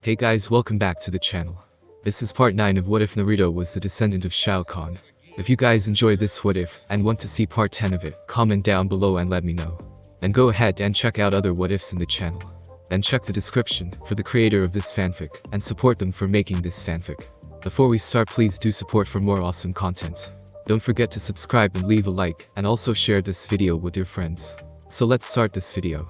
Hey guys, welcome back to the channel. This is part 9 of What If Naruto was the descendant of Shao Kahn. If you guys enjoy this what if, and want to see part 10 of it, comment down below and let me know. And go ahead and check out other what ifs in the channel. And check the description for the creator of this fanfic, and support them for making this fanfic. Before we start, please do support for more awesome content. Don't forget to subscribe and leave a like, and also share this video with your friends. So let's start this video.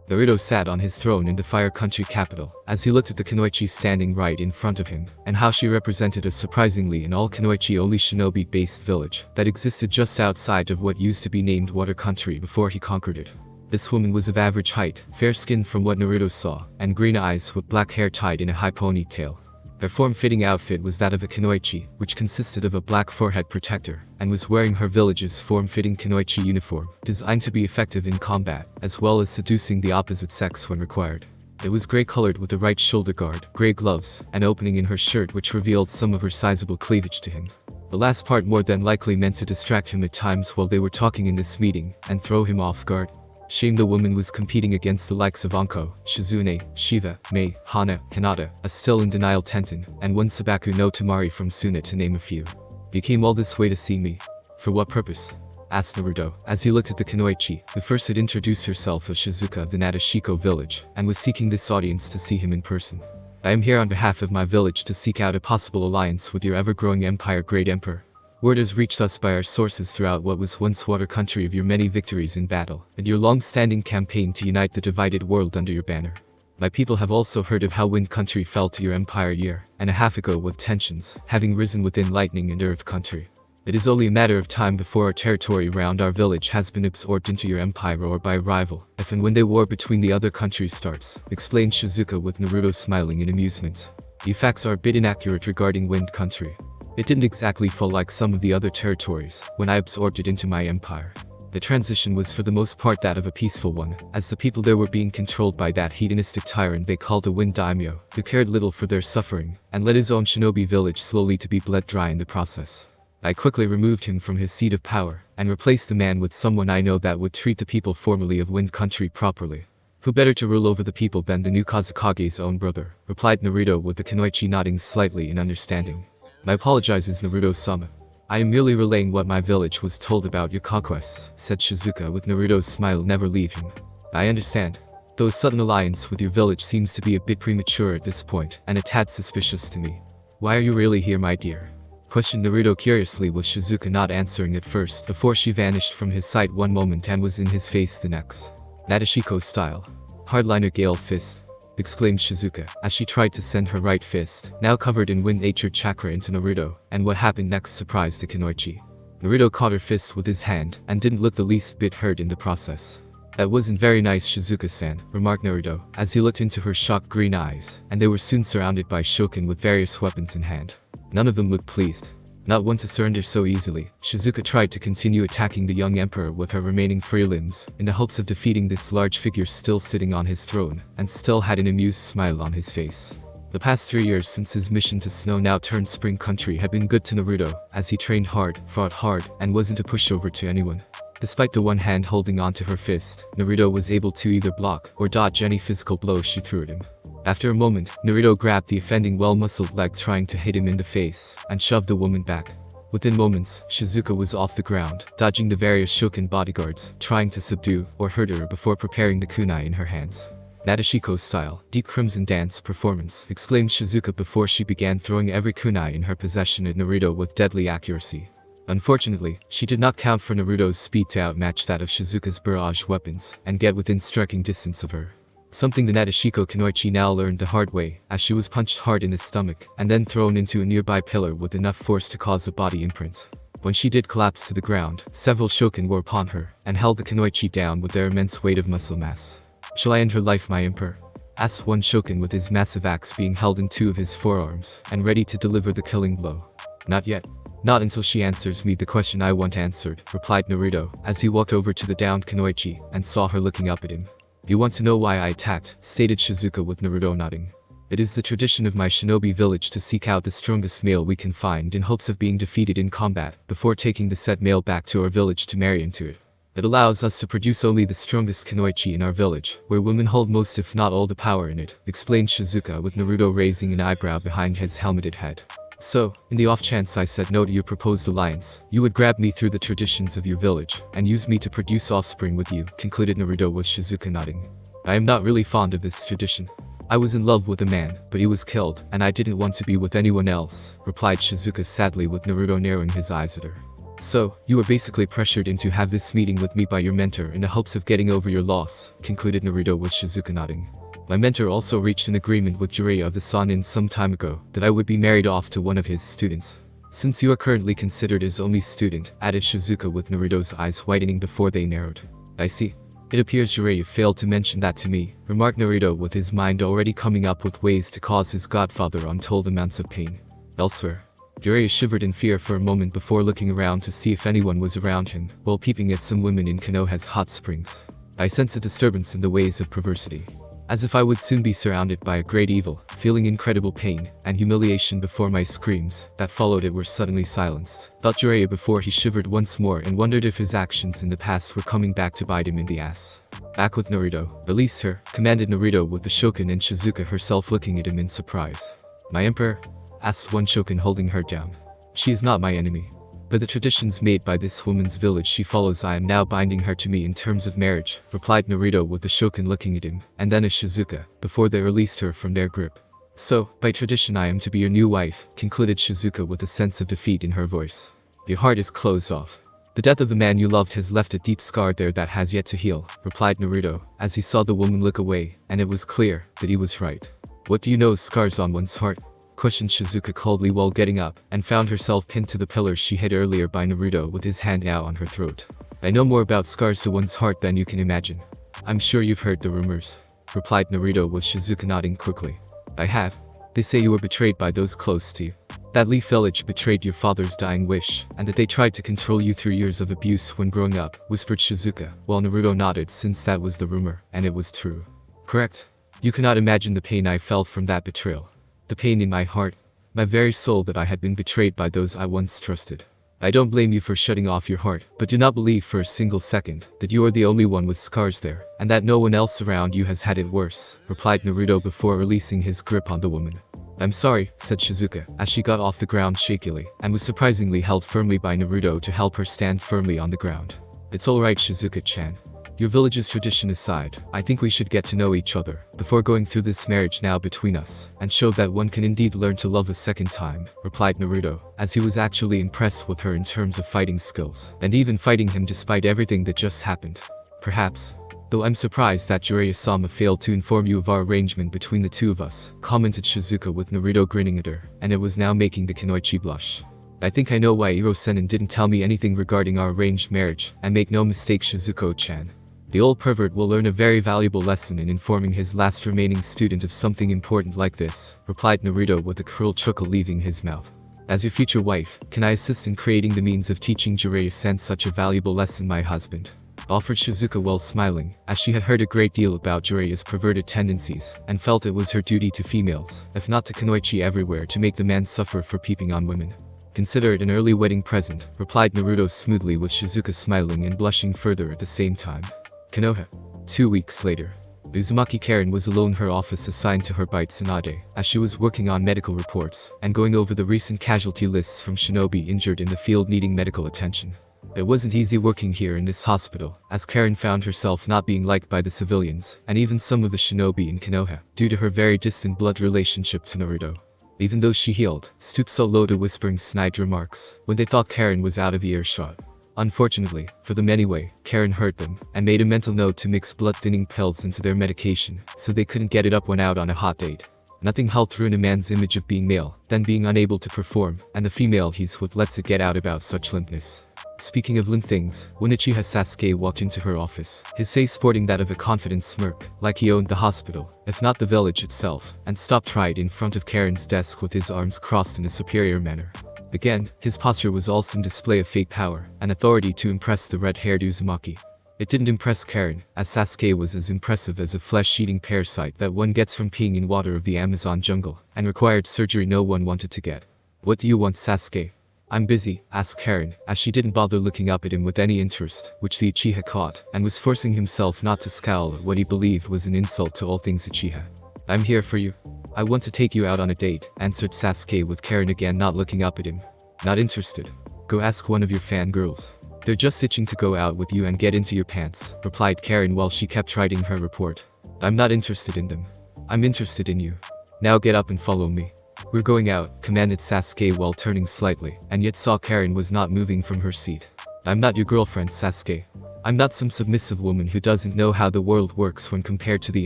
Naruto sat on his throne in the Fire Country capital, as he looked at the Kunoichi standing right in front of him, and how she represented a surprisingly an all-Kunoichi-only shinobi-based village that existed just outside of what used to be named Water Country before he conquered it. This woman was of average height, fair-skinned from what Naruto saw, and green eyes with black hair tied in a high ponytail. Her form-fitting outfit was that of a kunoichi, which consisted of a black forehead protector, and was wearing her village's form-fitting kunoichi uniform, designed to be effective in combat, as well as seducing the opposite sex when required. It was gray-colored with a right shoulder guard, gray gloves, and opening in her shirt which revealed some of her sizable cleavage to him. The last part more than likely meant to distract him at times while they were talking in this meeting, and throw him off guard. Shame the woman was competing against the likes of Anko, Shizune, Shiva, Mei, Hana, Hinata, a still in denial Tenten, and one Sabaku no Tamari from Suna to name a few. You came all this way to see me? For what purpose? Asked Naruto, as he looked at the kunoichi, who first had introduced herself as Shizuka of the Nadeshiko village, and was seeking this audience to see him in person. I am here on behalf of my village to seek out a possible alliance with your ever-growing empire, Great Emperor. Word has reached us by our sources throughout what was once Water Country of your many victories in battle, and your long-standing campaign to unite the divided world under your banner. My people have also heard of how Wind Country fell to your empire a year and a half ago, with tensions having risen within Lightning and Earth Country. It is only a matter of time before our territory around our village has been absorbed into your empire or by a rival, if and when the war between the other countries starts, explained Shizuka with Naruto smiling in amusement. The facts are a bit inaccurate regarding Wind Country. It didn't exactly fall like some of the other territories when I absorbed it into my empire. The transition was for the most part that of a peaceful one, as the people there were being controlled by that hedonistic tyrant they called a Wind Daimyo, who cared little for their suffering, and led his own shinobi village slowly to be bled dry in the process. I quickly removed him from his seat of power, and replaced the man with someone I know that would treat the people formerly of Wind Country properly. Who better to rule over the people than the new Kazekage's own brother, replied Naruto with the kunoichi nodding slightly in understanding. I apologizes, Naruto-sama. I am merely relaying what my village was told about your conquests, said Shizuka with Naruto's smile never leaving. I understand. Though a sudden alliance with your village seems to be a bit premature at this point, and a tad suspicious to me. Why are you really here, my dear? Questioned Naruto curiously, with Shizuka not answering at first before she vanished from his sight one moment and was in his face the next. Nadeshiko style. Hardliner Gale Fist. Exclaimed Shizuka, as she tried to send her right fist, now covered in wind nature chakra, into Naruto, and what happened next surprised the kunoichi. Naruto caught her fist with his hand, and didn't look the least bit hurt in the process. That wasn't very nice, Shizuka-san, remarked Naruto, as he looked into her shocked green eyes, and they were soon surrounded by shokin with various weapons in hand. None of them looked pleased. Not one to surrender so easily, Shizuka tried to continue attacking the young emperor with her remaining free limbs, in the hopes of defeating this large figure still sitting on his throne, and still had an amused smile on his face. The past 3 years since his mission to Snow now turned Spring Country had been good to Naruto, as he trained hard, fought hard, and wasn't a pushover to anyone. Despite the one hand holding onto her fist, Naruto was able to either block or dodge any physical blows she threw at him. After a moment, Naruto grabbed the offending well-muscled leg trying to hit him in the face, and shoved the woman back. Within moments, Shizuka was off the ground, dodging the various shokin bodyguards, trying to subdue or hurt her before preparing the kunai in her hands. Nadeshiko style, deep crimson dance performance, exclaimed Shizuka before she began throwing every kunai in her possession at Naruto with deadly accuracy. Unfortunately, she did not count for Naruto's speed to outmatch that of Shizuka's barrage weapons, and get within striking distance of her. Something the Nadeshiko kunoichi now learned the hard way, as she was punched hard in the stomach, and then thrown into a nearby pillar with enough force to cause a body imprint. When she did collapse to the ground, several shokin were upon her, and held the kunoichi down with their immense weight of muscle mass. Shall I end her life, my emperor? Asked one shokin with his massive axe being held in 2 of his forearms, and ready to deliver the killing blow. Not yet. Not until she answers me the question I want answered, replied Naruto, as he walked over to the downed kunoichi, and saw her looking up at him. You want to know why I attacked, stated Shizuka with Naruto nodding. It is the tradition of my shinobi village to seek out the strongest male we can find in hopes of being defeated in combat, before taking the said male back to our village to marry into it. It allows us to produce only the strongest kunoichi in our village, where women hold most if not all the power in it, explained Shizuka with Naruto raising an eyebrow behind his helmeted head. So, in the off chance I said no to your proposed alliance, you would grab me through the traditions of your village, and use me to produce offspring with you, concluded Naruto with Shizuka nodding. I am not really fond of this tradition. I was in love with a man, but he was killed, and I didn't want to be with anyone else, replied Shizuka sadly with Naruto narrowing his eyes at her. So, you were basically pressured into have this meeting with me by your mentor in the hopes of getting over your loss, concluded Naruto with Shizuka nodding. My mentor also reached an agreement with Jiraiya of the Sannin some time ago that I would be married off to one of his students. Since you are currently considered his only student, added Shizuka with Naruto's eyes whitening before they narrowed. I see. It appears Jiraiya failed to mention that to me, remarked Naruto with his mind already coming up with ways to cause his godfather untold amounts of pain. Elsewhere, Jiraiya shivered in fear for a moment before looking around to see if anyone was around him, while peeping at some women in Konoha's hot springs. I sense a disturbance in the ways of perversity. As if I would soon be surrounded by a great evil, feeling incredible pain and humiliation before my screams that followed it were suddenly silenced, thought Jiraiya before he shivered once more and wondered if his actions in the past were coming back to bite him in the ass. Back with Naruto. Release her, commanded Naruto with the Shogun and Shizuka herself looking at him in surprise. My emperor? Asked one Shogun holding her down. She is not my enemy. By the traditions made by this woman's village she follows I am now binding her to me in terms of marriage, replied Naruto with the Shogun looking at him, and then at Shizuka, before they released her from their grip. So, by tradition I am to be your new wife, concluded Shizuka with a sense of defeat in her voice. Your heart is closed off. The death of the man you loved has left a deep scar there that has yet to heal, replied Naruto, as he saw the woman look away, and it was clear that he was right. What do you know of scars on one's heart? Questioned Shizuka coldly while getting up, and found herself pinned to the pillar she hit earlier by Naruto with his hand now on her throat. I know more about scars to one's heart than you can imagine. I'm sure you've heard the rumors, replied Naruto with Shizuka nodding quickly. I have. They say you were betrayed by those close to you. That Leaf Village betrayed your father's dying wish, and that they tried to control you through years of abuse when growing up, whispered Shizuka, while Naruto nodded since that was the rumor, and it was true. Correct. You cannot imagine the pain I felt from that betrayal. The pain in my heart, my very soul that I had been betrayed by those I once trusted. I don't blame you for shutting off your heart, but do not believe for a single second that you are the only one with scars there, and that no one else around you has had it worse, replied Naruto before releasing his grip on the woman. I'm sorry, said Shizuka, as she got off the ground shakily, and was surprisingly held firmly by Naruto to help her stand firmly on the ground. It's alright Shizuka-chan. Your village's tradition aside, I think we should get to know each other, before going through this marriage now between us, and show that one can indeed learn to love a second time, replied Naruto, as he was actually impressed with her in terms of fighting skills, and even fighting him despite everything that just happened. Perhaps. Though I'm surprised that Jiraiya-sama failed to inform you of our arrangement between the two of us, commented Shizuka with Naruto grinning at her, and it was now making the Kunoichi blush. I think I know why Iro-senin didn't tell me anything regarding our arranged marriage, and make no mistake Shizuko-chan. The old pervert will learn a very valuable lesson in informing his last remaining student of something important like this, replied Naruto with a cruel chuckle leaving his mouth. As your future wife, can I assist in creating the means of teaching Jiraiya-san such a valuable lesson, my husband? Offered Shizuka while smiling, as she had heard a great deal about Jiraiya's perverted tendencies, and felt it was her duty to females, if not to Kunoichi everywhere, to make the man suffer for peeping on women. Consider it an early wedding present, replied Naruto smoothly with Shizuka smiling and blushing further at the same time. Konoha. 2 weeks later. Uzumaki Karen was alone in her office assigned to her by Tsunade, as she was working on medical reports, and going over the recent casualty lists from shinobi injured in the field needing medical attention. It wasn't easy working here in this hospital, as Karen found herself not being liked by the civilians, and even some of the shinobi in Konoha, due to her very distant blood relationship to Naruto. Even though she healed, stooped so low to whispering snide remarks, when they thought Karen was out of earshot. Unfortunately, for them anyway, Karen heard them, and made a mental note to mix blood-thinning pills into their medication, so they couldn't get it up when out on a hot date. Nothing helped ruin a man's image of being male, than being unable to perform, and the female he's with lets it get out about such limpness. Speaking of limp things, when Uchiha Sasuke walked into her office, his face sporting that of a confident smirk, like he owned the hospital, if not the village itself, and stopped right in front of Karen's desk with his arms crossed in a superior manner. Again, his posture was all some display of fake power and authority to impress the red-haired Uzumaki. It didn't impress Karen, as Sasuke was as impressive as a flesh-eating parasite that one gets from peeing in water of the Amazon jungle, and required surgery no one wanted to get. What do you want, Sasuke? I'm busy, asked Karen, as she didn't bother looking up at him with any interest, which the Uchiha caught, and was forcing himself not to scowl at what he believed was an insult to all things Uchiha. I'm here for you. I want to take you out on a date, answered Sasuke with Karen again not looking up at him. Not interested. Go ask one of your fangirls. They're just itching to go out with you and get into your pants, replied Karen while she kept writing her report. I'm not interested in them. I'm interested in you. Now get up and follow me. We're going out, commanded Sasuke while turning slightly, and yet saw Karen was not moving from her seat. I'm not your girlfriend, Sasuke. I'm not some submissive woman who doesn't know how the world works when compared to the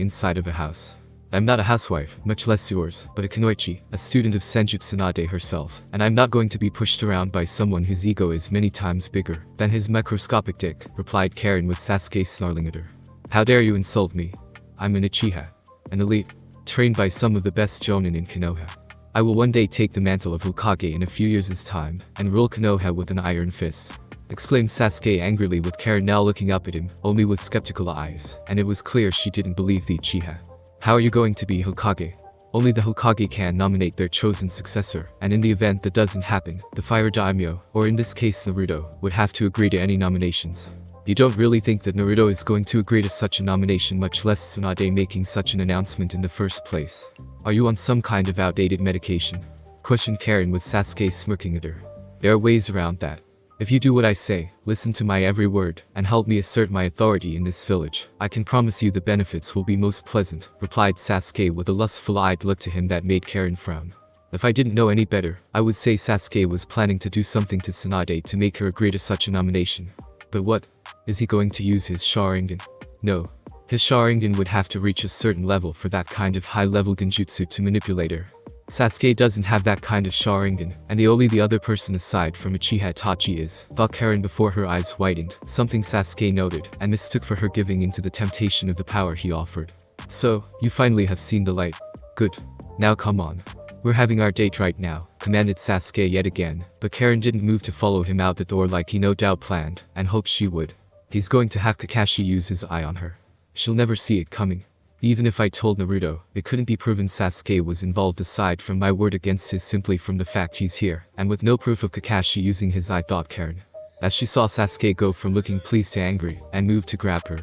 inside of a house. I'm not a housewife, much less yours, but a kunoichi, a student of Senjutsu Tsunade herself, and I'm not going to be pushed around by someone whose ego is many times bigger than his microscopic dick, replied Karen with Sasuke snarling at her. How dare you insult me? I'm an Uchiha, an elite, trained by some of the best jonin in Konoha. I will one day take the mantle of Hokage in a few years' time, and rule Konoha with an iron fist. Exclaimed Sasuke angrily with Karen now looking up at him, only with skeptical eyes, and it was clear she didn't believe the Uchiha. How are you going to be Hokage? Only the Hokage can nominate their chosen successor, and in the event that doesn't happen, the Fire Daimyo, or in this case Naruto, would have to agree to any nominations. You don't really think that Naruto is going to agree to such a nomination, much less Tsunade making such an announcement in the first place. Are you on some kind of outdated medication? Questioned Karen with Sasuke smirking at her. There are ways around that. If you do what I say, listen to my every word, and help me assert my authority in this village, I can promise you the benefits will be most pleasant, replied Sasuke with a lustful-eyed look to him that made Karen frown. If I didn't know any better, I would say Sasuke was planning to do something to Tsunade to make her agree to such a nomination. But what? Is he going to use his Sharingan? No. His Sharingan would have to reach a certain level for that kind of high-level genjutsu to manipulate her. Sasuke doesn't have that kind of Sharingan, and the other person aside from Uchiha Itachi is, thought Karen before her eyes widened, something Sasuke noted, and mistook for her giving into the temptation of the power he offered. So, you finally have seen the light. Good. Now come on. We're having our date right now, commanded Sasuke yet again, but Karen didn't move to follow him out the door like he no doubt planned, and hoped she would. He's going to have Kakashi use his eye on her. She'll never see it coming. Even if I told Naruto, it couldn't be proven Sasuke was involved aside from my word against his simply from the fact he's here, and with no proof of Kakashi using his eye, thought Karen. As she saw Sasuke go from looking pleased to angry, and moved to grab her.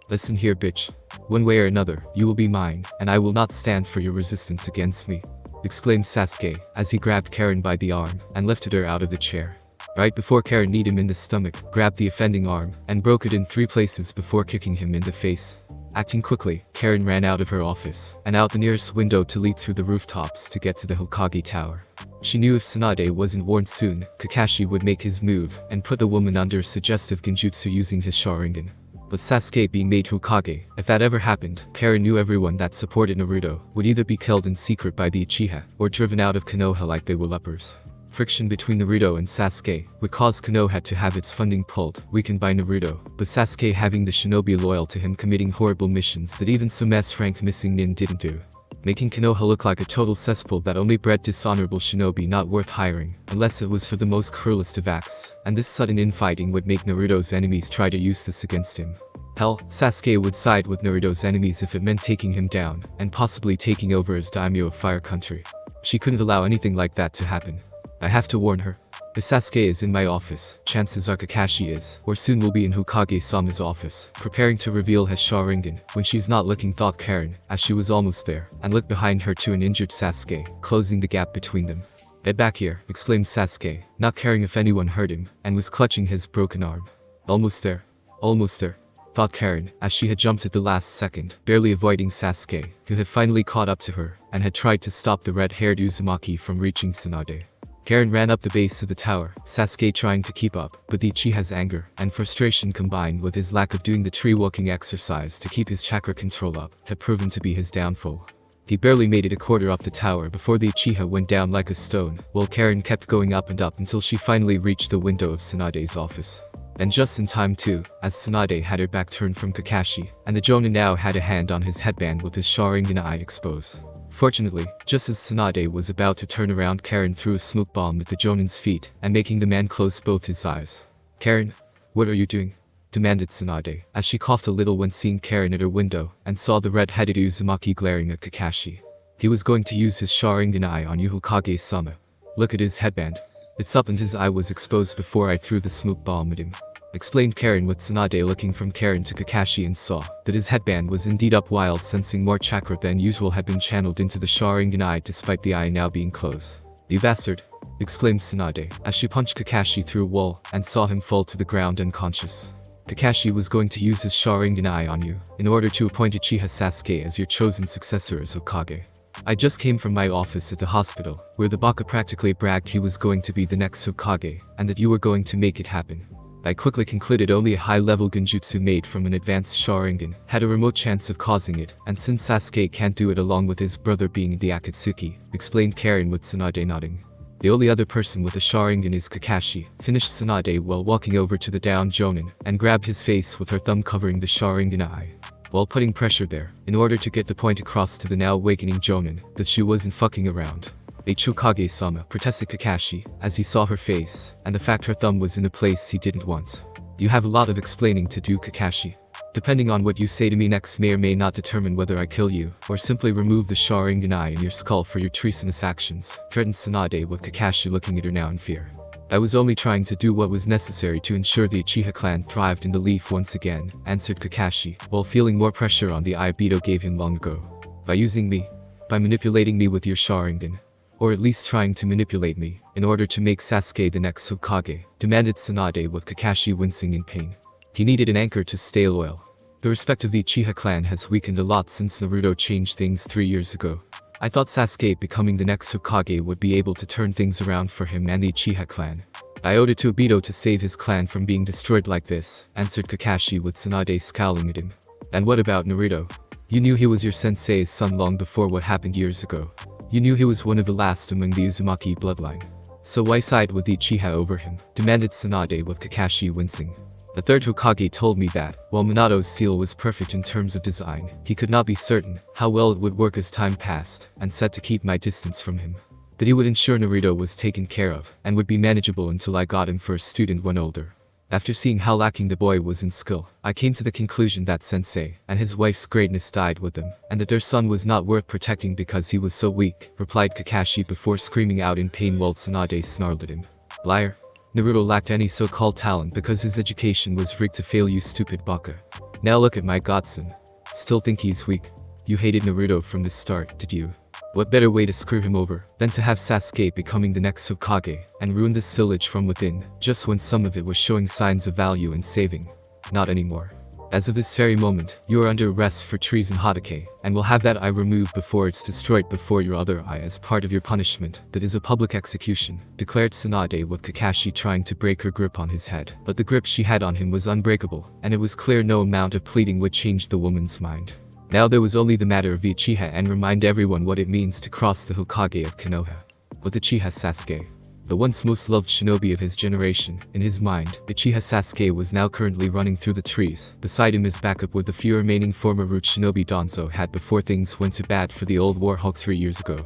Listen here, bitch. One way or another, you will be mine, and I will not stand for your resistance against me. Exclaimed Sasuke, as he grabbed Karen by the arm, and lifted her out of the chair. Right before Karen kneed him in the stomach, grabbed the offending arm, and broke it in 3 places before kicking him in the face. Acting quickly, Karen ran out of her office, and out the nearest window to leap through the rooftops to get to the Hokage Tower. She knew if Tsunade wasn't warned soon, Kakashi would make his move, and put the woman under suggestive genjutsu using his Sharingan. But Sasuke being made Hokage, if that ever happened, Karen knew everyone that supported Naruto would either be killed in secret by the Uchiha, or driven out of Konoha like they were lepers. Friction between Naruto and Sasuke would cause Konoha to have its funding pulled, weakened by Naruto, but Sasuke having the shinobi loyal to him committing horrible missions that even some S-rank missing nin didn't do. Making Konoha look like a total cesspool that only bred dishonorable shinobi not worth hiring, unless it was for the most cruelest of acts, and this sudden infighting would make Naruto's enemies try to use this against him. Hell, Sasuke would side with Naruto's enemies if it meant taking him down, and possibly taking over as daimyo of Fire Country. She couldn't allow anything like that to happen. I have to warn her. If Sasuke is in my office, chances are Kakashi is, or soon will be in Hokage-sama's office, preparing to reveal his Sharingan, when she's not looking, thought Karen, as she was almost there, and looked behind her to an injured Sasuke, closing the gap between them. Get back here, exclaimed Sasuke, not caring if anyone heard him, and was clutching his broken arm. Almost there. Almost there, thought Karen, as she had jumped at the last second, barely avoiding Sasuke, who had finally caught up to her, and had tried to stop the red-haired Uzumaki from reaching Tsunade. Karen ran up the base of the tower, Sasuke trying to keep up, but the Uchiha's anger and frustration combined with his lack of doing the tree-walking exercise to keep his chakra control up, had proven to be his downfall. He barely made it a quarter up the tower before the Uchiha went down like a stone, while Karen kept going up and up until she finally reached the window of Tsunade's office. And just in time too, as Tsunade had her back turned from Kakashi, and the Jonin now had a hand on his headband with his Sharingan eye exposed. Fortunately, just as Tsunade was about to turn around, Karen threw a smoke bomb at the Jonin's feet, and making the man close both his eyes. Karen, what are you doing? Demanded Tsunade, as she coughed a little when seeing Karen at her window, and saw the red-headed Uzumaki glaring at Kakashi. He was going to use his Sharingan eye on you, Hokage-sama. Look at his headband. It's up and his eye was exposed before I threw the smoke bomb at him. Explained Karen with Tsunade looking from Karen to Kakashi and saw that his headband was indeed up while sensing more chakra than usual had been channeled into the Sharingan eye despite the eye now being closed. "You bastard!" exclaimed Tsunade as she punched Kakashi through a wall and saw him fall to the ground unconscious. Kakashi was going to use his Sharingan eye on you in order to appoint Uchiha Sasuke as your chosen successor as Hokage. I just came from my office at the hospital, where the Baka practically bragged he was going to be the next Hokage, and that you were going to make it happen. I quickly concluded only a high-level genjutsu made from an advanced Sharingan had a remote chance of causing it, and since Sasuke can't do it along with his brother being the Akatsuki, explained Karen with Tsunade nodding. The only other person with a Sharingan is Kakashi, finished Tsunade while walking over to the down Jonin and grabbed his face with her thumb covering the Sharingan eye, while putting pressure there, in order to get the point across to the now awakening Jonin that she wasn't fucking around. Hokage-sama, protested Kakashi, as he saw her face, and the fact her thumb was in a place he didn't want. You have a lot of explaining to do, Kakashi. Depending on what you say to me next may or may not determine whether I kill you, or simply remove the Sharingan eye in your skull for your treasonous actions, threatened Tsunade with Kakashi looking at her now in fear. I was only trying to do what was necessary to ensure the Uchiha clan thrived in the leaf once again, answered Kakashi, while feeling more pressure on the eye Beto gave him long ago. By using me? By manipulating me with your Sharingan? Or at least trying to manipulate me, in order to make Sasuke the next Hokage, demanded Tsunade with Kakashi wincing in pain. He needed an anchor to stay loyal. The respect of the Uchiha clan has weakened a lot since Naruto changed things 3 years ago. I thought Sasuke becoming the next Hokage would be able to turn things around for him and the Uchiha clan. I owed it to Obito to save his clan from being destroyed like this, answered Kakashi with Tsunade scowling at him. And what about Naruto? You knew he was your sensei's son long before what happened years ago. You knew he was one of the last among the Uzumaki bloodline. So why side with the Uchiha over him? Demanded Tsunade with Kakashi wincing. The third Hokage told me that, while Minato's seal was perfect in terms of design, he could not be certain how well it would work as time passed, and said to keep my distance from him. That he would ensure Naruto was taken care of, and would be manageable until I got him for a student when older. After seeing how lacking the boy was in skill, I came to the conclusion that Sensei and his wife's greatness died with them, and that their son was not worth protecting because he was so weak, replied Kakashi before screaming out in pain while Tsunade snarled at him. Liar. Naruto lacked any so-called talent because his education was rigged to fail, you stupid baka. Now look at my godson. Still think he's weak? You hated Naruto from the start, did you? What better way to screw him over than to have Sasuke becoming the next Hokage and ruin this village from within, just when some of it was showing signs of value and saving? Not anymore. As of this very moment, you are under arrest for treason, Hatake, and will have that eye removed before it's destroyed before your other eye as part of your punishment. That is a public execution, declared Tsunade with Kakashi trying to break her grip on his head. But the grip she had on him was unbreakable, and it was clear no amount of pleading would change the woman's mind. Now there was only the matter of Uchiha and remind everyone what it means to cross the Hokage of Konoha. With Uchiha Sasuke, the once most loved shinobi of his generation, in his mind, Uchiha Sasuke was now currently running through the trees, beside him as backup with the few remaining former root shinobi Danzo had before things went to bad for the old Warhawk 3 years ago.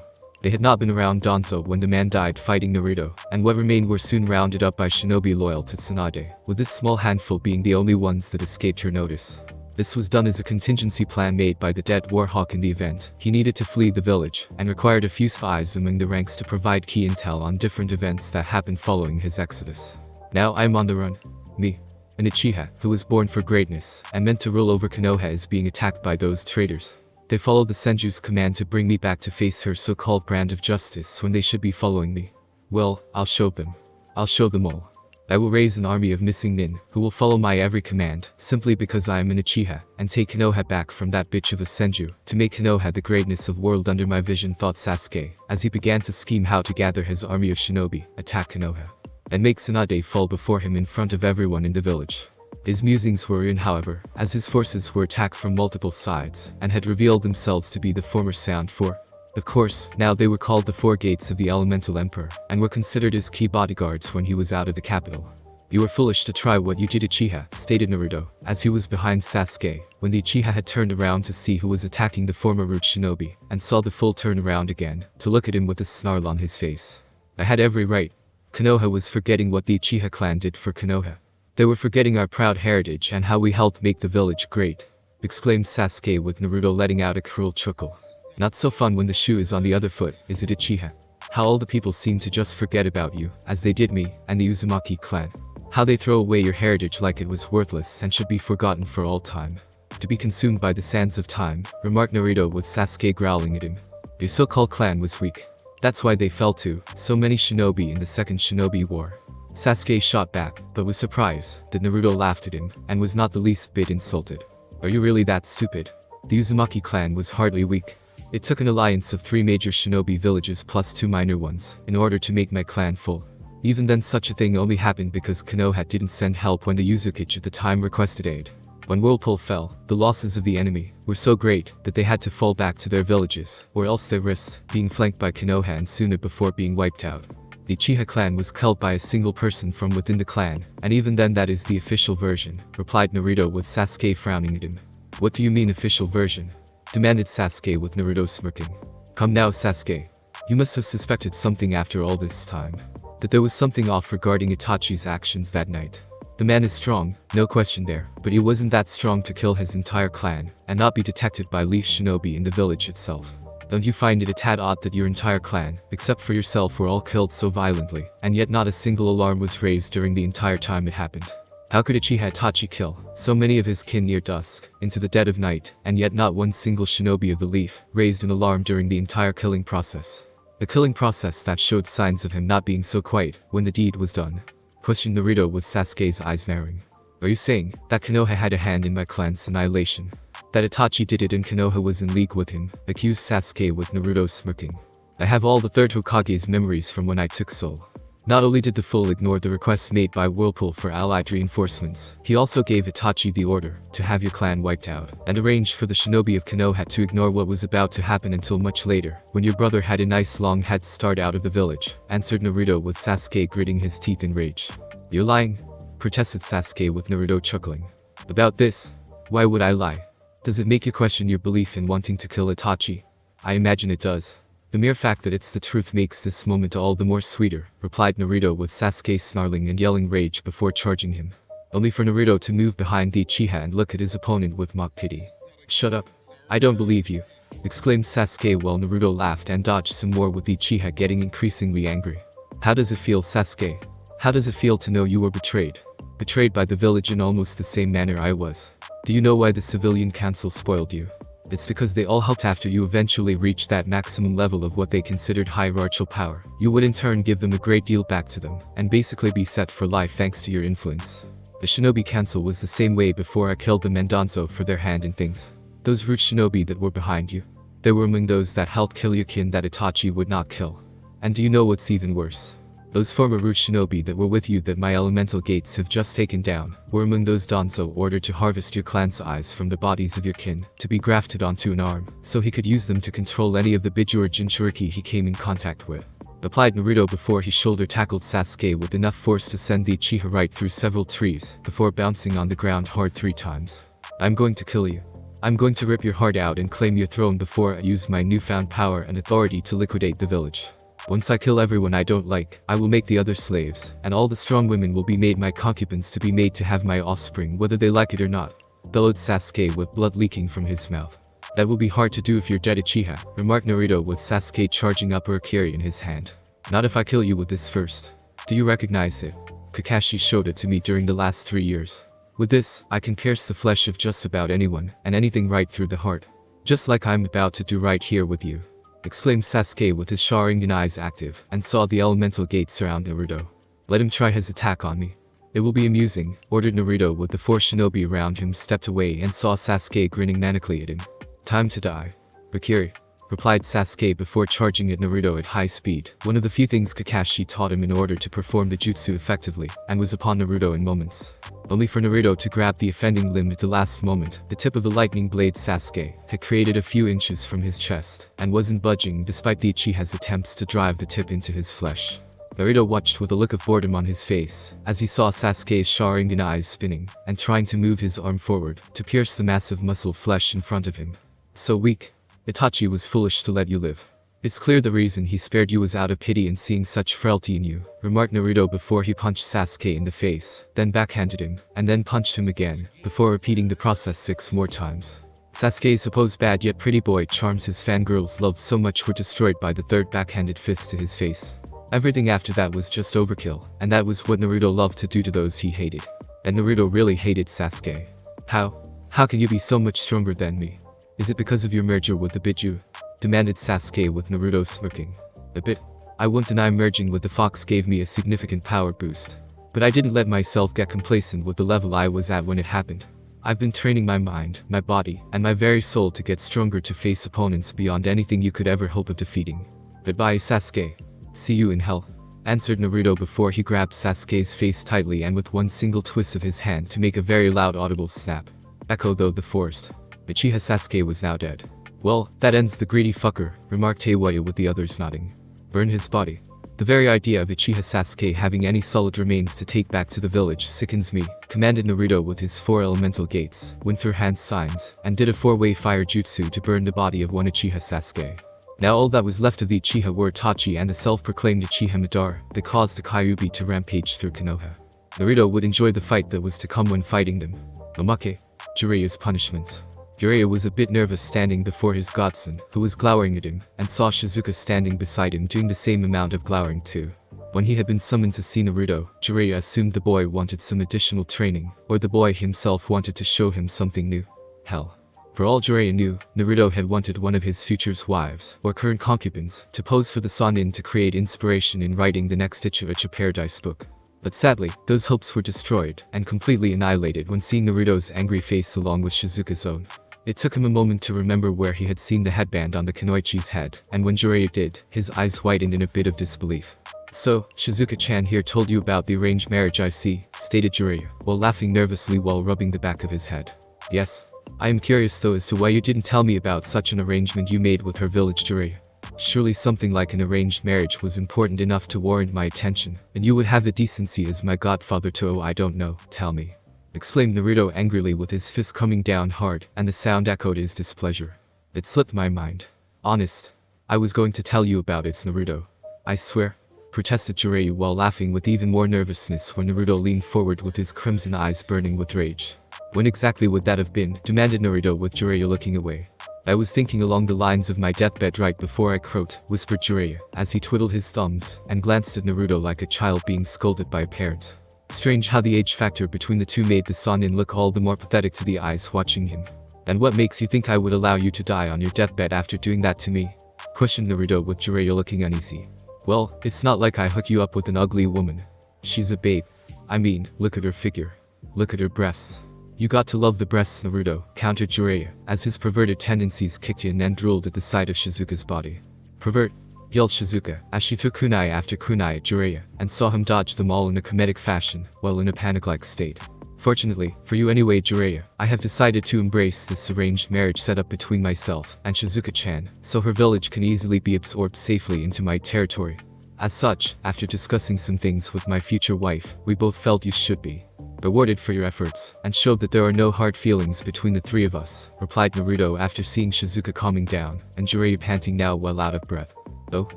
They had not been around Danzo when the man died fighting Naruto, and what remained were soon rounded up by shinobi loyal to Tsunade, with this small handful being the only ones that escaped her notice. This was done as a contingency plan made by the dead Warhawk in the event he needed to flee the village, and required a few spies among the ranks to provide key intel on different events that happened following his exodus. Now I'm on the run. Me, an Uchiha, who was born for greatness, and meant to rule over Konoha, is being attacked by those traitors. They followed the Senju's command to bring me back to face her so-called brand of justice when they should be following me. Well, I'll show them. I'll show them all. I will raise an army of missing nin, who will follow my every command, simply because I am an Uchiha, and take Konoha back from that bitch of a Senju, to make Konoha the greatness of world under my vision, thought Sasuke, as he began to scheme how to gather his army of shinobi, attack Konoha, and make Tsunade fall before him in front of everyone in the village. His musings were in, however, as his forces were attacked from multiple sides, and had revealed themselves to be the former Sound Four. Of course, now they were called the Four Gates of the Elemental Emperor, and were considered his key bodyguards when he was out of the capital. You were foolish to try what you did, Uchiha, stated Naruto, as he was behind Sasuke, when the Uchiha had turned around to see who was attacking the former root shinobi, and saw the full turn around again, to look at him with a snarl on his face. I had every right. Konoha was forgetting what the Uchiha clan did for Konoha. They were forgetting our proud heritage and how we helped make the village great, exclaimed Sasuke with Naruto letting out a cruel chuckle. Not so fun when the shoe is on the other foot, is it, Uchiha? How all the people seem to just forget about you, as they did me, and the Uzumaki clan. How they throw away your heritage like it was worthless and should be forgotten for all time. To be consumed by the sands of time, remarked Naruto with Sasuke growling at him. Your so-called clan was weak. That's why they fell to so many shinobi in the Second Shinobi War. Sasuke shot back, but was surprised that Naruto laughed at him, and was not the least bit insulted. Are you really that stupid? The Uzumaki clan was hardly weak. It took an alliance of 3 major shinobi villages plus 2 minor ones, in order to make my clan full. Even then such a thing only happened because Konoha didn't send help when the Uzukage at the time requested aid. When Whirlpool fell, the losses of the enemy were so great that they had to fall back to their villages, or else they risked being flanked by Konoha and Suna before being wiped out. The Uchiha clan was killed by a single person from within the clan, and even then that is the official version, replied Naruto with Sasuke frowning at him. What do you mean official version? Demanded Sasuke with Naruto smirking. Come now Sasuke. You must have suspected something after all this time. That there was something off regarding Itachi's actions that night. The man is strong, no question there, but he wasn't that strong to kill his entire clan, and not be detected by leaf shinobi in the village itself. Don't you find it a tad odd that your entire clan, except for yourself, were all killed so violently, and yet not a single alarm was raised during the entire time it happened? How could Uchiha Itachi kill so many of his kin near dusk, into the dead of night, and yet not one single shinobi of the leaf raised an alarm during the entire killing process? The killing process that showed signs of him not being so quiet when the deed was done. Questioned Naruto with Sasuke's eyes narrowing. Are you saying that Konoha had a hand in my clan's annihilation? That Itachi did it and Konoha was in league with him? Accused Sasuke with Naruto smirking. I have all the third Hokage's memories from when I took Soul. Not only did the fool ignore the request made by Whirlpool for allied reinforcements, he also gave Itachi the order to have your clan wiped out, and arranged for the shinobi of Konoha to ignore what was about to happen until much later, when your brother had a nice long head start out of the village, answered Naruto with Sasuke gritting his teeth in rage. You're lying? Protested Sasuke with Naruto chuckling. About this? Why would I lie? Does it make you question your belief in wanting to kill Itachi? I imagine it does. The mere fact that it's the truth makes this moment all the more sweeter, replied Naruto with Sasuke snarling and yelling rage before charging him. Only for Naruto to move behind the Uchiha and look at his opponent with mock pity. Shut up. I don't believe you, exclaimed Sasuke while Naruto laughed and dodged some more with the Uchiha getting increasingly angry. How does it feel, Sasuke? How does it feel to know you were betrayed? Betrayed by the village in almost the same manner I was. Do you know why the civilian council spoiled you? It's because they all helped after you eventually reached that maximum level of what they considered hierarchical power. You would in turn give them a great deal back to them, and basically be set for life thanks to your influence. The Shinobi Council was the same way before I killed the Mendanzo for their hand in things. Those root shinobi that were behind you. They were among those that helped kill your kin that Itachi would not kill. And do you know what's even worse? Those former root shinobi that were with you that my elemental gates have just taken down, were among those Danzo ordered to harvest your clan's eyes from the bodies of your kin, to be grafted onto an arm, so he could use them to control any of the Bijuu or Jinchuriki he came in contact with. Replied Naruto before he shoulder tackled Sasuke with enough force to send the Uchiha right through several trees, before bouncing on the ground hard 3 times. I'm going to kill you. I'm going to rip your heart out and claim your throne before I use my newfound power and authority to liquidate the village. Once I kill everyone I don't like, I will make the other slaves, and all the strong women will be made my concubines to be made to have my offspring whether they like it or not, bellowed Sasuke with blood leaking from his mouth. That will be hard to do if you're dead, Uchiha, remarked Naruto with Sasuke charging up Urakiri in his hand. Not if I kill you with this first. Do you recognize it? Kakashi showed it to me during the last 3 years. With this, I can pierce the flesh of just about anyone, and anything right through the heart. Just like I'm about to do right here with you. Exclaimed Sasuke with his Sharingan eyes active, and saw the elemental gate surround Naruto. Let him try his attack on me. It will be amusing, ordered Naruto with the 4 shinobi around him stepped away and saw Sasuke grinning manically at him. Time to die. Bakiri, replied Sasuke before charging at Naruto at high speed, one of the few things Kakashi taught him in order to perform the jutsu effectively, and was upon Naruto in moments. Only for Naruto to grab the offending limb at the last moment, the tip of the lightning blade Sasuke had created a few inches from his chest, and wasn't budging despite the Uchiha's attempts to drive the tip into his flesh. Naruto watched with a look of boredom on his face, as he saw Sasuke's Sharingan eyes spinning, and trying to move his arm forward, to pierce the massive muscle flesh in front of him. So weak. Itachi was foolish to let you live. It's clear the reason he spared you was out of pity in seeing such frailty in you, remarked Naruto before he punched Sasuke in the face, then backhanded him, and then punched him again, before repeating the process 6 more times. Sasuke's supposed bad yet pretty boy charms his fangirls loved so much were destroyed by the third backhanded fist to his face. Everything after that was just overkill, and that was what Naruto loved to do to those he hated. And Naruto really hated Sasuke. How can you be so much stronger than me? Is it because of your merger with the Biju? Demanded Sasuke with Naruto smirking. A bit. I won't deny merging with the fox gave me a significant power boost. But I didn't let myself get complacent with the level I was at when it happened. I've been training my mind, my body, and my very soul to get stronger to face opponents beyond anything you could ever hope of defeating. Goodbye, Sasuke. See you in hell, answered Naruto before he grabbed Sasuke's face tightly and with one single twist of his hand to make a very loud audible snap. Echo though the forest. Uchiha Sasuke was now dead. Well, that ends the greedy fucker, remarked Heiwaya with the others nodding. Burn his body. The very idea of Uchiha Sasuke having any solid remains to take back to the village sickens me, commanded Naruto with his 4 elemental gates, went through hand signs, and did a 4-way fire jutsu to burn the body of one Uchiha Sasuke. Now all that was left of the Uchiha were Itachi and the self-proclaimed Uchiha Madara that caused the Kyuubi to rampage through Konoha. Naruto would enjoy the fight that was to come when fighting them. Omake. Jiraiya's punishment. Jiraiya was a bit nervous standing before his godson, who was glowering at him, and saw Shizuka standing beside him doing the same amount of glowering too. When he had been summoned to see Naruto, Jiraiya assumed the boy wanted some additional training, or the boy himself wanted to show him something new. Hell. For all Jiraiya knew, Naruto had wanted one of his future's wives, or current concubines, to pose for the Sannin to create inspiration in writing the next Ichigo Paradise book. But sadly, those hopes were destroyed, and completely annihilated when seeing Naruto's angry face along with Shizuka's own. It took him a moment to remember where he had seen the headband on the Kunoichi's head, and when Jiraiya did, his eyes widened in a bit of disbelief. So, Shizuka-chan here told you about the arranged marriage I see, stated Jiraiya, while laughing nervously while rubbing the back of his head. Yes. I am curious though as to why you didn't tell me about such an arrangement you made with her village, Jiraiya. Surely something like an arranged marriage was important enough to warrant my attention, and you would have the decency as my godfather to I don't know, tell me. Exclaimed Naruto angrily with his fist coming down hard, and the sound echoed his displeasure. It slipped my mind. Honest. I was going to tell you about it, Naruto. I swear. Protested Jiraiya while laughing with even more nervousness when Naruto leaned forward with his crimson eyes burning with rage. When exactly would that have been? Demanded Naruto with Jiraiya looking away. I was thinking along the lines of my deathbed right before I croaked, whispered Jiraiya, as he twiddled his thumbs, and glanced at Naruto like a child being scolded by a parent. Strange how the age factor between the two made the Sannin look all the more pathetic to the eyes watching him. And what makes you think I would allow you to die on your deathbed after doing that to me? Questioned Naruto with Jiraiya looking uneasy. Well, it's not like I hook you up with an ugly woman. She's a babe. I mean, look at her figure. Look at her breasts. You got to love the breasts, Naruto, countered Jiraiya, as his perverted tendencies kicked in and drooled at the sight of Shizuka's body. Pervert, yelled Shizuka, as she threw kunai after kunai at Jiraiya, and saw him dodge them all in a comedic fashion, while in a panic-like state. Fortunately, for you anyway, Jiraiya, I have decided to embrace this arranged marriage set up between myself and Shizuka-chan, so her village can easily be absorbed safely into my territory. As such, after discussing some things with my future wife, we both felt you should be rewarded for your efforts, and showed that there are no hard feelings between the three of us, replied Naruto after seeing Shizuka calming down, and Jiraiya panting now well out of breath. Oh?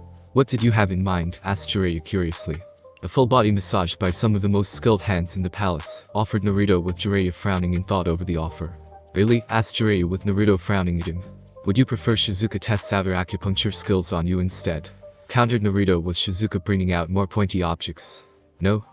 What did you have in mind? Asked Jiraiya curiously. A full body massage by some of the most skilled hands in the palace, offered Naruto with Jiraiya frowning in thought over the offer. Really? Asked Jiraiya with Naruto frowning at him. Would you prefer Shizuka tests out her acupuncture skills on you instead? Countered Naruto with Shizuka bringing out more pointy objects. No.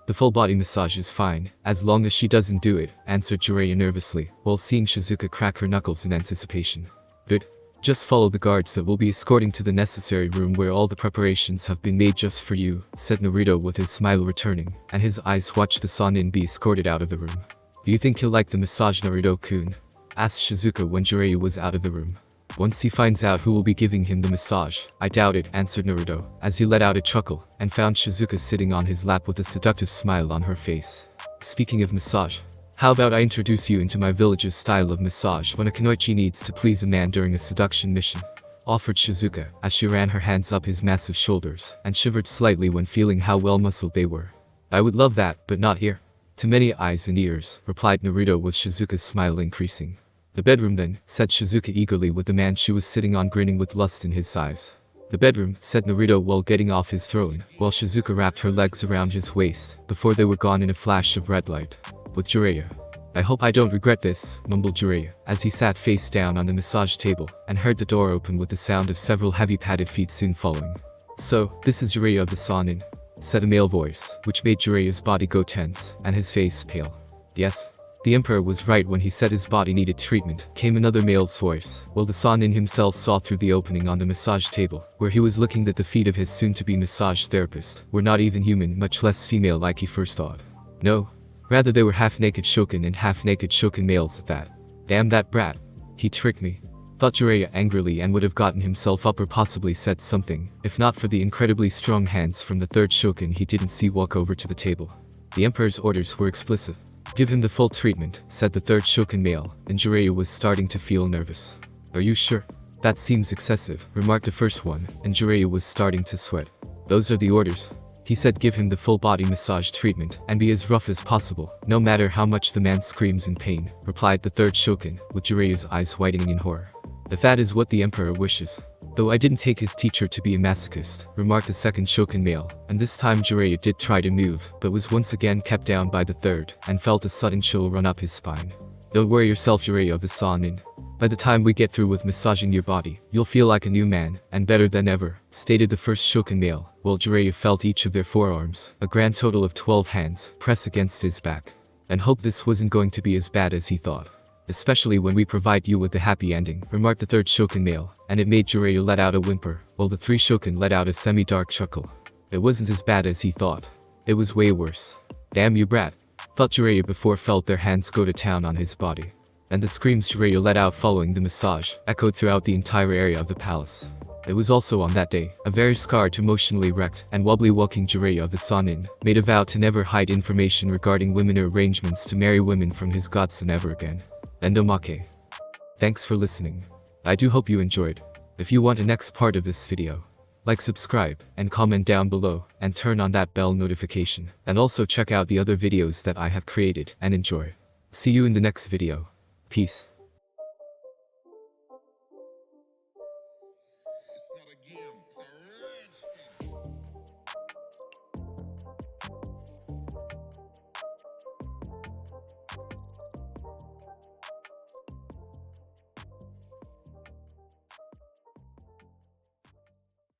The full body massage is fine, as long as she doesn't do it, answered Jiraiya nervously, while seeing Shizuka crack her knuckles in anticipation. Good. Just follow the guards that will be escorting to the necessary room where all the preparations have been made just for you, said Naruto with his smile returning, and his eyes watched the Sannin be escorted out of the room. Do you think he'll like the massage, Naruto-kun? Asked Shizuka when Jiraiya was out of the room. Once he finds out who will be giving him the massage, I doubt it, answered Naruto, as he let out a chuckle, and found Shizuka sitting on his lap with a seductive smile on her face. Speaking of massage, how about I introduce you into my village's style of massage when a kunoichi needs to please a man during a seduction mission? Offered Shizuka, as she ran her hands up his massive shoulders, and shivered slightly when feeling how well muscled they were. I would love that, but not here. To many eyes and ears, replied Naruto with Shizuka's smile increasing. The bedroom then, said Shizuka eagerly with the man she was sitting on grinning with lust in his eyes. The bedroom, said Naruto while getting off his throne, while Shizuka wrapped her legs around his waist, before they were gone in a flash of red light. With Jiraiya. I hope I don't regret this, mumbled Jiraiya, as he sat face down on the massage table, and heard the door open with the sound of several heavy padded feet soon following. So, this is Jiraiya of the Sannin, said a male voice, which made Jiraiya's body go tense, and his face pale. Yes. The Emperor was right when he said his body needed treatment, came another male's voice, while the Sannin himself saw through the opening on the massage table, where he was looking that the feet of his soon-to-be massage therapist were not even human, much less female like he first thought. No. Rather they were half-naked Shokin and half-naked Shokin males at that. Damn that brat. He tricked me. Thought Jiraiya angrily and would have gotten himself up or possibly said something, if not for the incredibly strong hands from the third Shokin he didn't see walk over to the table. The Emperor's orders were explicit. Give him the full treatment, said the third Shokin male, and Jiraiya was starting to feel nervous. Are you sure? That seems excessive, remarked the first one, and Jiraiya was starting to sweat. Those are the orders. He said give him the full body massage treatment, and be as rough as possible, no matter how much the man screams in pain, replied the third Shokin, with Jiraiya's eyes widening in horror. If that is what the Emperor wishes. Though I didn't take his teacher to be a masochist, remarked the second Shokin male, and this time Jiraiya did try to move, but was once again kept down by the third, and felt a sudden chill run up his spine. Don't worry yourself, Jiraiya of the Sannin. By the time we get through with massaging your body, you'll feel like a new man, and better than ever, stated the first Shokin male, while Jiraiya felt each of their forearms, a grand total of 12 hands, press against his back. And hope this wasn't going to be as bad as he thought. Especially when we provide you with the happy ending, remarked the third Shokin male, and it made Jiraiya let out a whimper, while the three Shokin let out a semi-dark chuckle. It wasn't as bad as he thought. It was way worse. Damn you brat. Thought Jiraiya before felt their hands go to town on his body. And the screams Jiraiya let out following the massage echoed throughout the entire area of the palace. It was also on that day, a very scarred, emotionally wrecked, and wobbly walking Jiraiya of the Sannin made a vow to never hide information regarding women or arrangements to marry women from his godson ever again. Endomake. Thanks for listening. I do hope you enjoyed. If you want the next part of this video, like, subscribe, and comment down below, and turn on that bell notification, and also check out the other videos that I have created and enjoy. See you in the next video. Peace.